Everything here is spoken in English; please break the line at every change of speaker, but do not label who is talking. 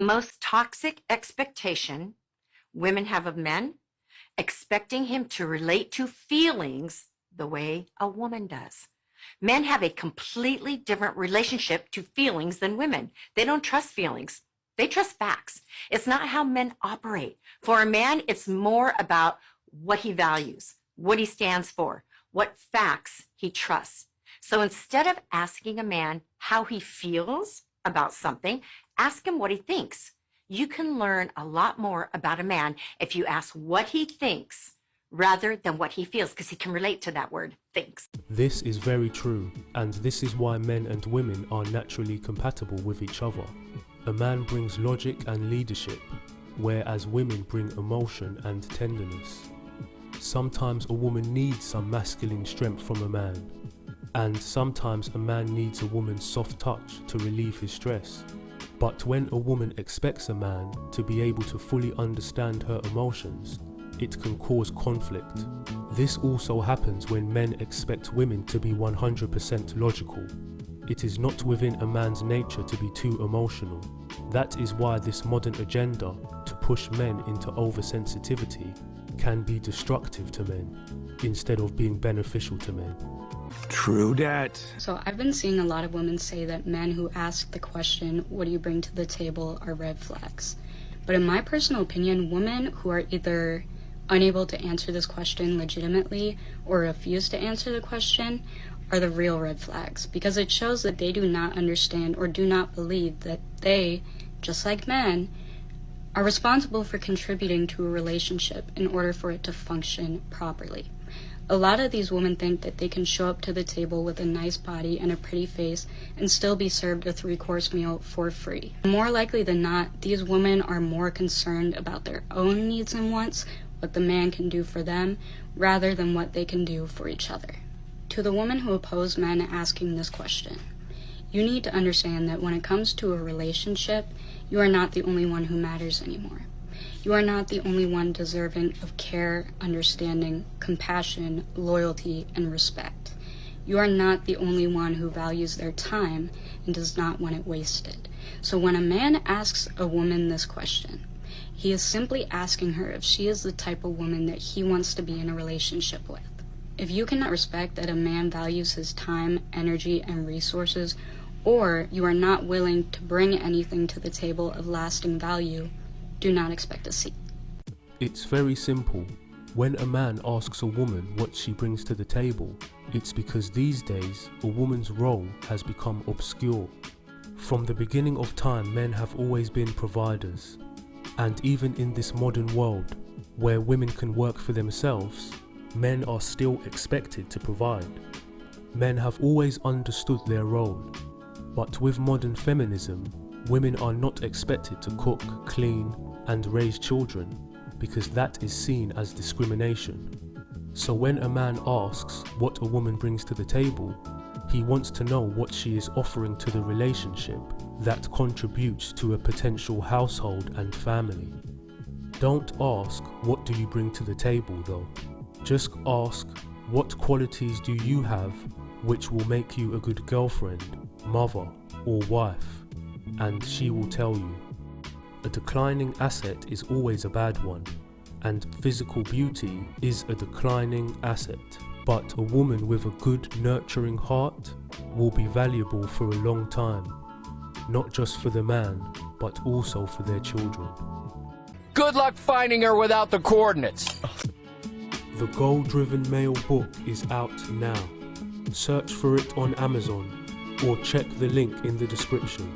most toxic expectation women have of men, expecting him to relate to feelings the way a woman does. Men have a completely different relationship to feelings than women. They don't trust feelings. They trust facts. It's not how men operate. For a man, it's more about what he values, what he stands for, what facts he trusts. So instead of asking a man how he feels about something, ask him what he thinks. You can learn a lot more about a man if you ask what he thinks rather than what he feels, because he can relate to that word, thinks.
This is very true, and this is why men and women are naturally compatible with each other. A man brings logic and leadership, whereas women bring emotion and tenderness. Sometimes a woman needs some masculine strength from a man, and sometimes a man needs a woman's soft touch to relieve his stress. But when a woman expects a man to be able to fully understand her emotions, it can cause conflict. This also happens when men expect women to be 100% logical. It is not within a man's nature to be too emotional. That is why this modern agenda to push men into oversensitivity can be destructive to men, instead of being beneficial to men.
True that.
So I've been seeing a lot of women say that men who ask the question, what do you bring to the table, are red flags. But in my personal opinion, women who are either unable to answer this question legitimately or refuse to answer the question are the real red flags, because it shows that they do not understand or do not believe that they, just like men, are responsible for contributing to a relationship in order for it to function properly. A lot of these women think that they can show up to the table with a nice body and a pretty face and still be served a 3-course meal for free. More likely than not, these women are more concerned about their own needs and wants, what the man can do for them, rather than what they can do for each other. To the women who oppose men asking this question, you need to understand that when it comes to a relationship, you are not the only one who matters anymore. You are not the only one deserving of care, understanding, compassion, loyalty, and respect. You are not the only one who values their time and does not want it wasted. So when a man asks a woman this question, he is simply asking her if she is the type of woman that he wants to be in a relationship with. If you cannot respect that a man values his time, energy, and resources, or you are not willing to bring anything to the table of lasting value, do not expect a seat.
It's very simple. When a man asks a woman what she brings to the table, it's because these days a woman's role has become obscure. From the beginning of time, men have always been providers. And even in this modern world, where women can work for themselves, men are still expected to provide. Men have always understood their role, but with modern feminism, women are not expected to cook, clean, and raise children, because that is seen as discrimination. So when a man asks what a woman brings to the table, he wants to know what she is offering to the relationship that contributes to a potential household and family. Don't ask, what do you bring to the table though? Just ask, what qualities do you have which will make you a good girlfriend, mother, or wife? And she will tell you. A declining asset is always a bad one, and physical beauty is a declining asset. But a woman with a good, nurturing heart will be valuable for a long time, not just for the man, but also for their children.
Good luck finding her without the coordinates.
The Goal-Driven Male book is out now. Search for it on Amazon or check the link in the description.